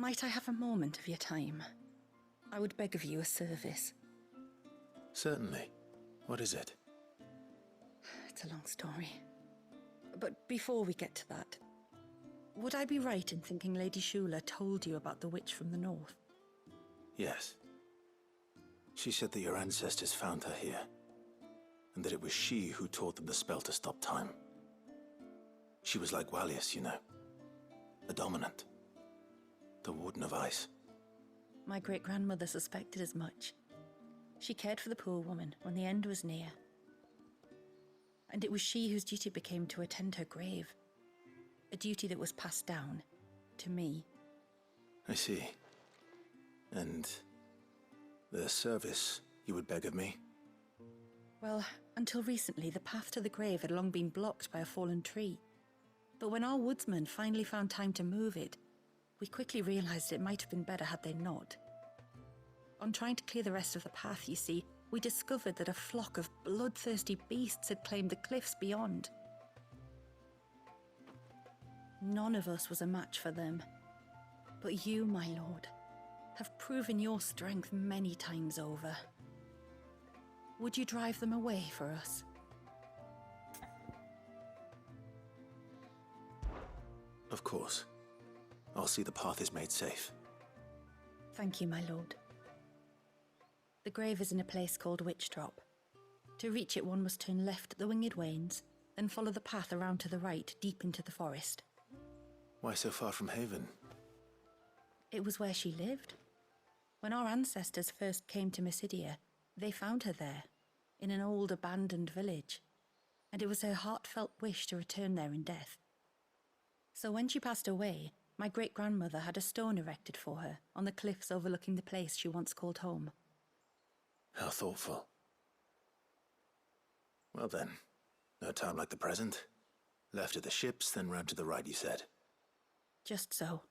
Might I have a moment of your time? I would beg of you a service. Certainly. What is it? It's a long story. But before we get to that, would I be right in thinking Lady Shula told you about the witch from the north? Yes. She said that your ancestors found her here, and that it was she who taught them the spell to stop time. She was like Walius, you know. A dominant. The Warden of Ice. My great-grandmother suspected as much. She cared for the poor woman when the end was near. And it was she whose duty became to attend her grave. A duty that was passed down to me. I see. And the service you would beg of me? Well, until recently, the path to the grave had long been blocked by a fallen tree. But when our woodsmen finally found time to move it, we quickly realized it might have been better had they not. On trying to clear the rest of the path, you see, we discovered that a flock of bloodthirsty beasts had claimed the cliffs beyond. None of us was a match for them. But you, my lord, have proven your strength many times over. Would you drive them away for us? Of course. I'll see the path is made safe. Thank you, my lord. The grave is in a place called Witch Drop. To reach it, one must turn left at the Winged Wains, then follow the path around to the right, deep into the forest. Why so far from Haven? It was where she lived. When our ancestors first came to Mysidia, they found her there, in an old abandoned village, and it was her heartfelt wish to return there in death. So when she passed away, my great-grandmother had a stone erected for her on the cliffs overlooking the place she once called home. How thoughtful. Well then, no time like the present. Left at the ships, then round to the right, you said. Just so.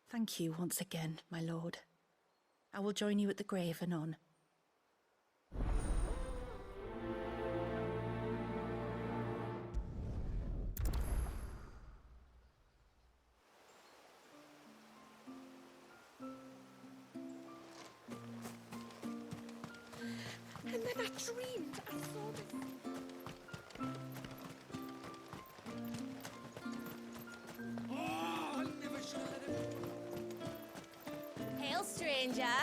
Thank you once again, my lord. I will join you at the grave anon. And then I dreamed I saw this. Oh, I never should have let him. Hail, stranger.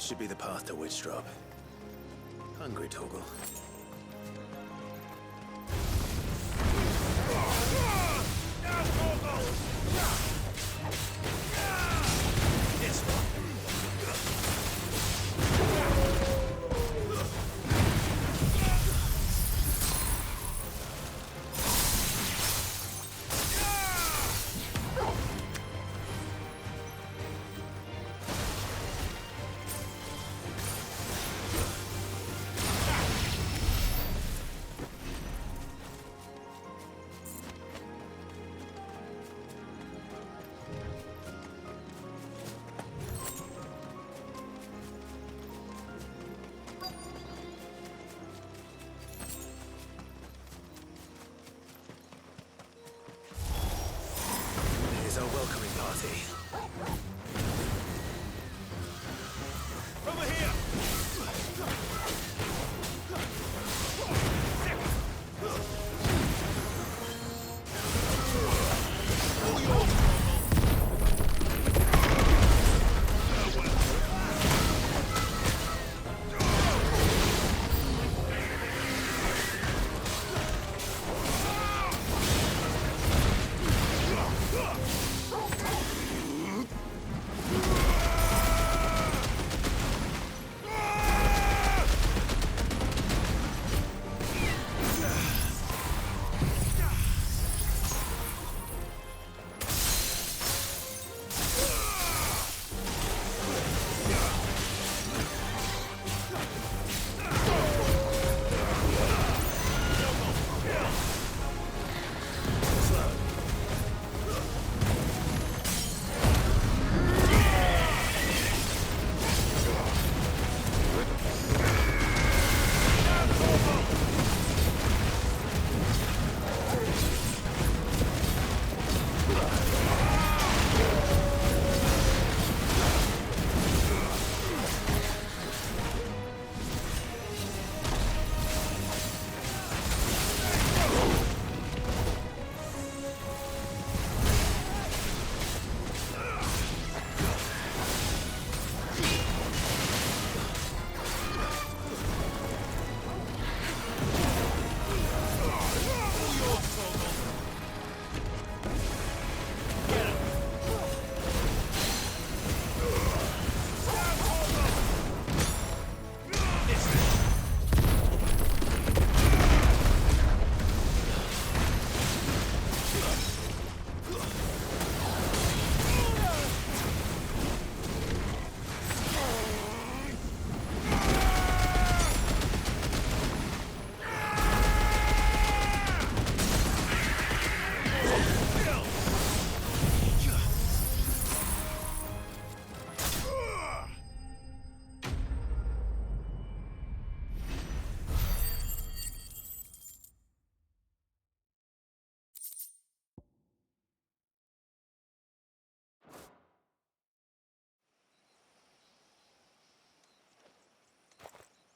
This should be the path to Witchdrop. Hungry, Torgal? Here's our welcoming party. Over here!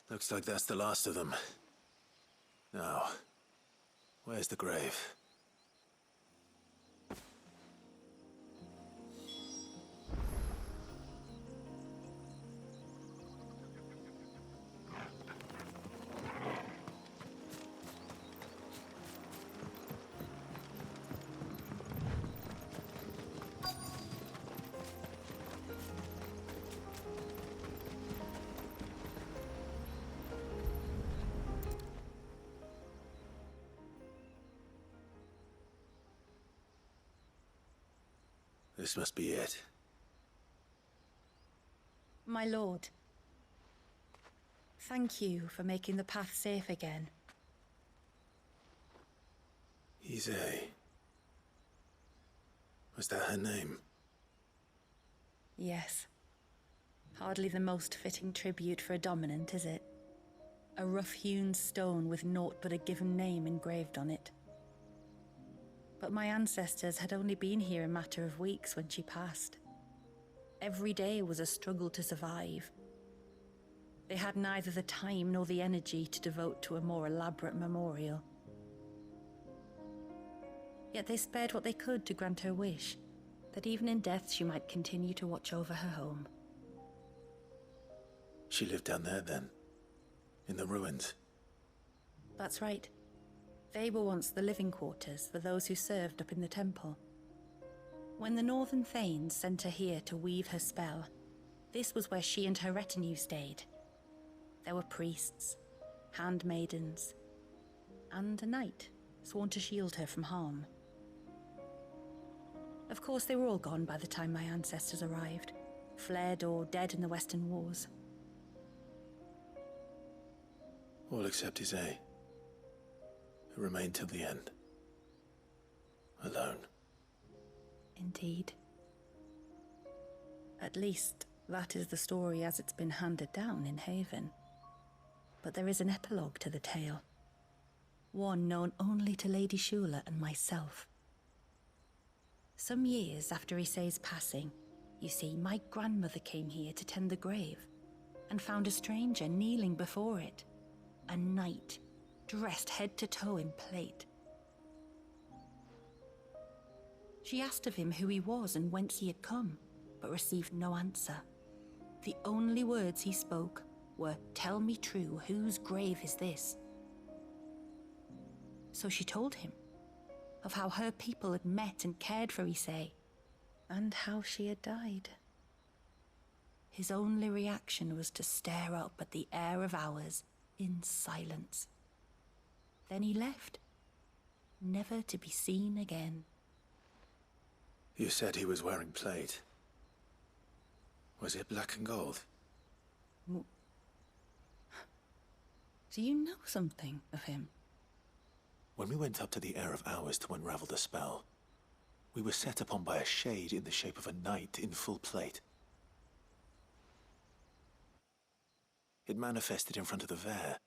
Looks like that's the last of them. Now, where's the grave? This must be it. My lord, thank you for making the path safe again. XVI. Was that her name? Yes. Hardly the most fitting tribute for a dominant, is it? A rough-hewn stone with naught but a given name engraved on it. But my ancestors had only been here a matter of weeks when she passed. Every day was a struggle to survive. They had neither the time nor the energy to devote to a more elaborate memorial. Yet they spared what they could to grant her wish, that even in death she might continue to watch over her home. She lived down there then, in the ruins. That's right. They were once the living quarters for those who served up in the temple. When the Northern Thanes sent her here to weave her spell, this was where she and her retinue stayed. There were priests, handmaidens, and a knight sworn to shield her from harm. Of course, they were all gone by the time my ancestors arrived, fled or dead in the Western Wars. All except XVI, who remained till the end. Alone. Indeed. At least, that is the story as it's been handed down in Haven. But there is an epilogue to the tale. One known only to Lady Shula and myself. Some years after XVI's passing, you see, my grandmother came here to tend the grave and found a stranger kneeling before it. A knight, dressed head to toe in plate. She asked of him who he was and whence he had come, but received no answer. The only words he spoke were, "Tell me true, whose grave is this?" So she told him of how her people had met and cared for XVII, and how she had died. His only reaction was to stare up at the air of hours in silence. Then he left, never to be seen again. You said he was wearing plate. Was it black and gold? Do you know something of him? When we went up to the Air of Hours to unravel the spell, we were set upon by a shade in the shape of a knight in full plate. It manifested in front of the Vare,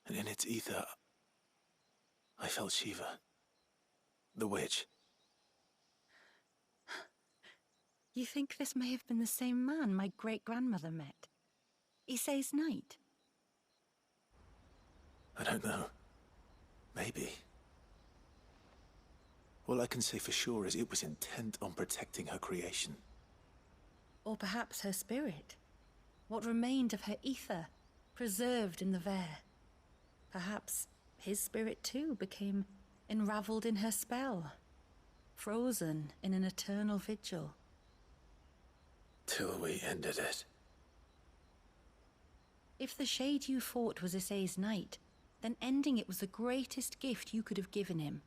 and in its ether, I felt Shiva, the witch. You think this may have been the same man my great-grandmother met? XVI's knight? I don't know. Maybe. All I can say for sure is it was intent on protecting her creation. Or perhaps her spirit? What remained of her ether, preserved in the Vare? Perhaps his spirit too became enraveled in her spell, frozen in an eternal vigil. Till we ended it. If the shade you fought was XVI's knight, then ending it was the greatest gift you could have given him.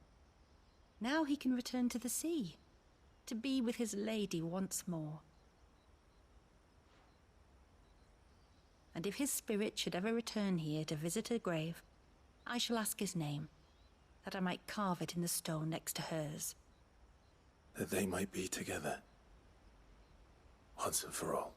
Now he can return to the sea, to be with his lady once more. And if his spirit should ever return here to visit her grave, I shall ask his name, that I might carve it in the stone next to hers. That they might be together. Once and for all.